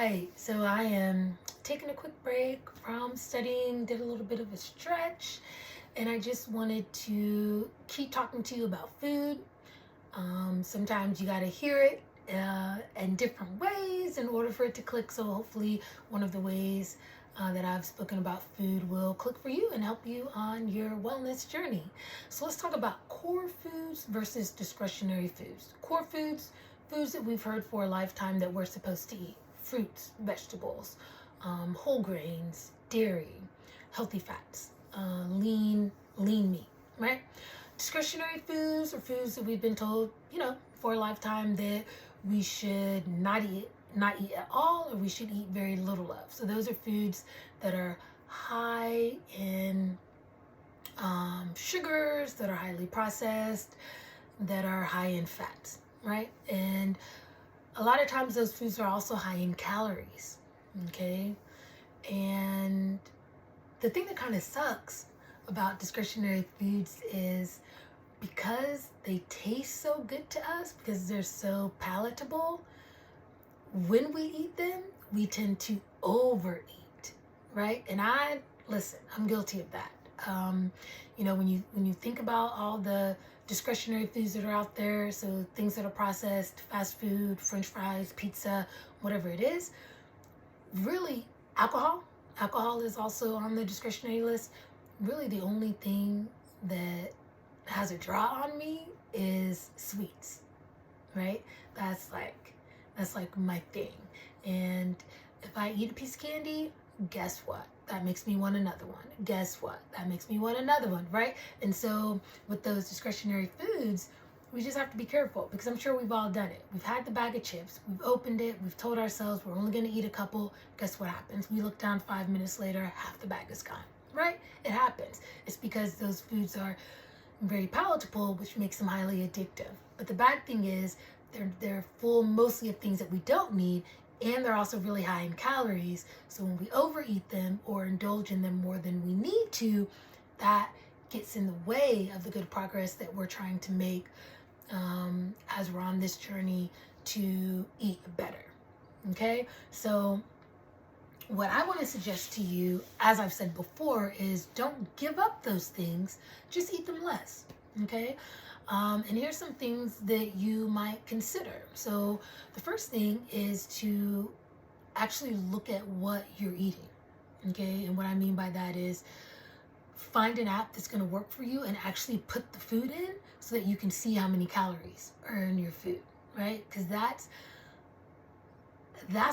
right, so I am taking a quick break from studying, did a little bit of a stretch, and I just wanted to keep talking to you about food. Sometimes you got to hear it in different ways in order for it to click. So hopefully, one of the ways that I've spoken about food will click for you and help you on your wellness journey. So let's talk about core foods versus discretionary foods. Core foods, foods that we've heard for a lifetime that we're supposed to eat: fruits, vegetables, whole grains, dairy, healthy fats, lean meat, right? Discretionary foods are foods that we've been told, for a lifetime that we should not eat at all, or we should eat very little of. So those are foods that are high in sugars, that are highly processed, that are high in fats, right? And a lot of times those foods are also high in calories, okay? And the thing that kind of sucks about discretionary foods is because they taste so good to us, because they're so palatable, when we eat them, we tend to overeat, right? And I'm guilty of that. When you think about all the discretionary foods that are out there, so things that are processed, fast food, French fries, pizza, whatever it is, really alcohol is also on the discretionary list. Really, the only thing that has a draw on me is sweets, right? That's like my thing. And if I eat a piece of candy, guess what? That makes me want another one. Guess what? That makes me want another one, right? And so with those discretionary foods, we just have to be careful, because I'm sure we've all done it. We've had the bag of chips, we've opened it, we've told ourselves we're only going to eat a couple. Guess what happens? We look down 5 minutes later, half the bag is gone, right? It happens. It's because those foods are very palatable, which makes them highly addictive. But the bad thing is they're full mostly of things that we don't need, and they're also really high in calories. So when we overeat them or indulge in them more than we need to, that gets in the way of the good progress that we're trying to make as we're on this journey to eat better. Okay, so what I want to suggest to you, as I've said before, is don't give up those things, just eat them less. Okay, and here's some things that you might consider. So the first thing is to actually look at what you're eating. Okay, and what I mean by that is find an app that's going to work for you and actually put the food in so that you can see how many calories are in your food, right? Because that's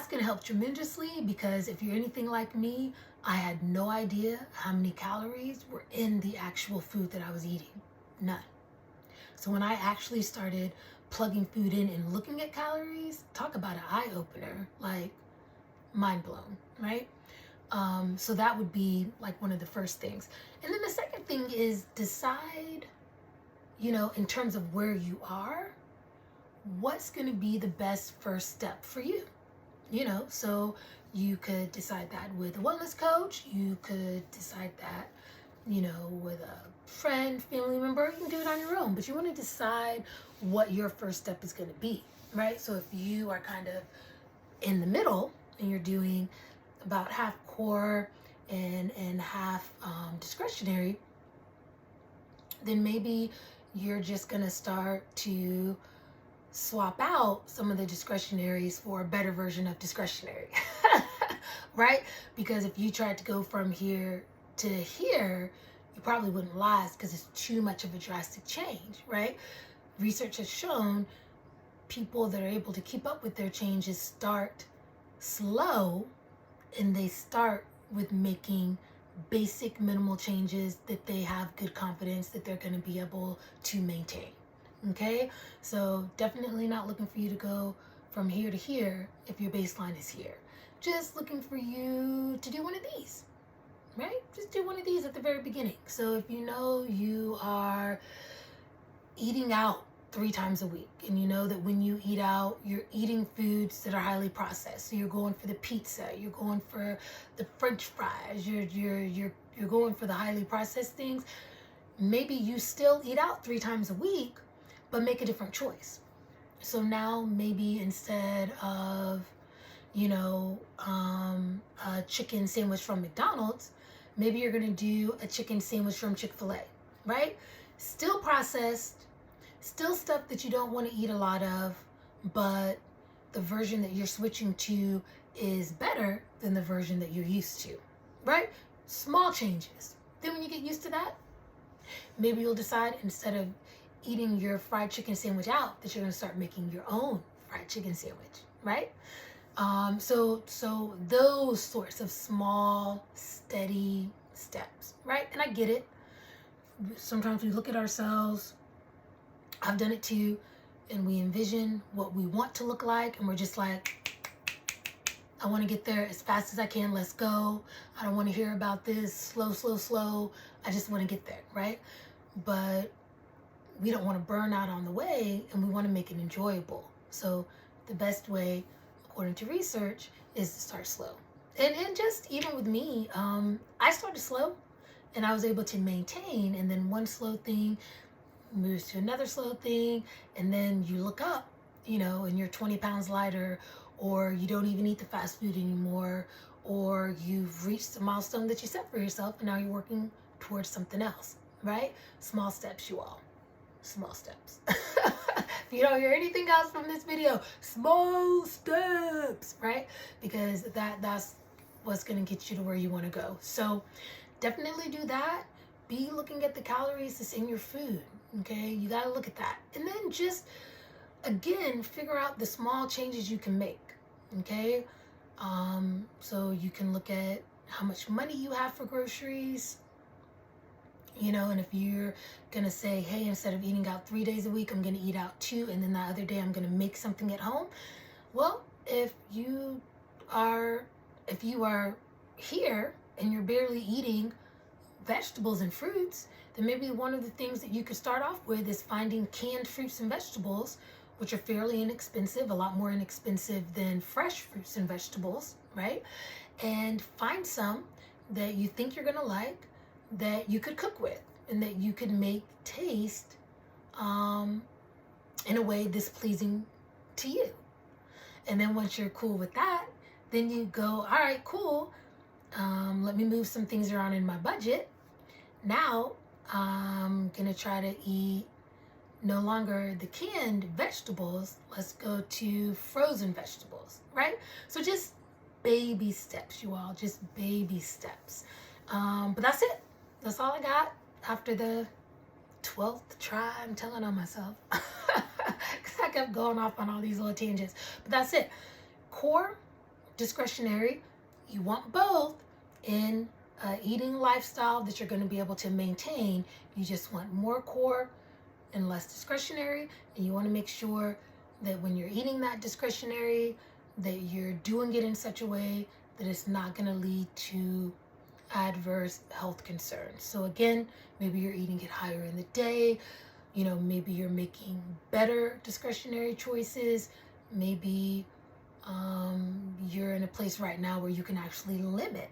going to help tremendously, because if you're anything like me, I had no idea how many calories were in the actual food that I was eating. None. So when I actually started plugging food in and looking at calories, talk about an eye-opener, like mind blown, right? So that would be like one of the first things. And then the second thing is decide, in terms of where you are, what's going to be the best first step for you. So you could decide that with a wellness coach. You could decide that, with a friend, family member. You can do it on your own, but you want to decide what your first step is going to be, right? So if you are kind of in the middle and you're doing about half core and half discretionary, then maybe you're just going to start to swap out some of the discretionaries for a better version of discretionary, right? Because if you tried to go from here to here, you probably wouldn't last, because it's too much of a drastic change, right? Research has shown people that are able to keep up with their changes start slow, and they start with making basic minimal changes that they have good confidence that they're going to be able to maintain. Okay, so definitely not looking for you to go from here to here if your baseline is here. Just looking for you to do one of these, right? Just do one of these at the very beginning. So if you are eating out 3 times a week, and you know that when you eat out, you're eating foods that are highly processed. So you're going for the pizza, you're going for the French fries, you're going for the highly processed things. Maybe you still eat out 3 times a week, but make a different choice. So now maybe instead of, a chicken sandwich from McDonald's. Maybe you're going to do a chicken sandwich from Chick-fil-A, right? Still processed, still stuff that you don't want to eat a lot of, but the version that you're switching to is better than the version that you're used to, right? Small changes. Then when you get used to that, maybe you'll decide instead of eating your fried chicken sandwich out that you're going to start making your own fried chicken sandwich, right? So those sorts of small, steady steps, right? And I get it. Sometimes we look at ourselves, I've done it too, and we envision what we want to look like, and we're just like, I want to get there as fast as I can. Let's go. I don't want to hear about this. Slow, slow, slow. I just want to get there, right? But we don't want to burn out on the way, and we want to make it enjoyable. So the best way, according to research, is to start slow. And just even with me, I started slow, and I was able to maintain. And then one slow thing moves to another slow thing, and then you look up, and you're 20 pounds lighter, or you don't even eat the fast food anymore, or you've reached the milestone that you set for yourself, and now you're working towards something else, right? Small steps, you all. Small steps. If you don't hear anything else from this video, small steps, right? Because that's what's going to get you to where you want to go. So definitely do that. Be looking at the calories that's in your food, okay? You got to look at that. And then just, again, figure out the small changes you can make, okay? So you can look at how much money you have for groceries, and if you're going to say, hey, instead of eating out 3 days a week, I'm going to eat out 2, and then that other day I'm going to make something at home. Well, if you are here and you're barely eating vegetables and fruits, then maybe one of the things that you could start off with is finding canned fruits and vegetables, which are fairly inexpensive, a lot more inexpensive than fresh fruits and vegetables, right? And find some that you think you're going to like, that you could cook with, and that you could make taste in a way that's pleasing to you. And then once you're cool with that, then you go, all right, cool. Let me move some things around in my budget. Now I'm gonna try to eat no longer the canned vegetables. Let's go to frozen vegetables, right? So just baby steps, you all, just baby steps. But that's it. That's all I got after the 12th try. I'm telling on myself. Because I kept going off on all these little tangents. But that's it. Core, discretionary. You want both in eating lifestyle that you're going to be able to maintain. You just want more core and less discretionary. And you want to make sure that when you're eating that discretionary, that you're doing it in such a way that it's not going to lead to adverse health concerns. So again, maybe you're eating it higher in the day, maybe you're making better discretionary choices, maybe you're in a place right now where you can actually limit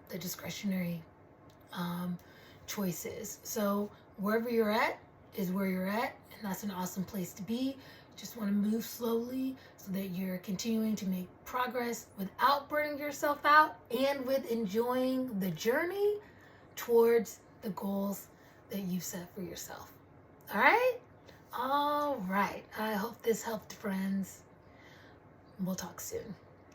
the discretionary choices. So wherever you're at is where you're at, and that's an awesome place to be. Just want to move slowly so that you're continuing to make progress without burning yourself out, and with enjoying the journey towards the goals that you've set for yourself. All right? All right. I hope this helped, friends. We'll talk soon.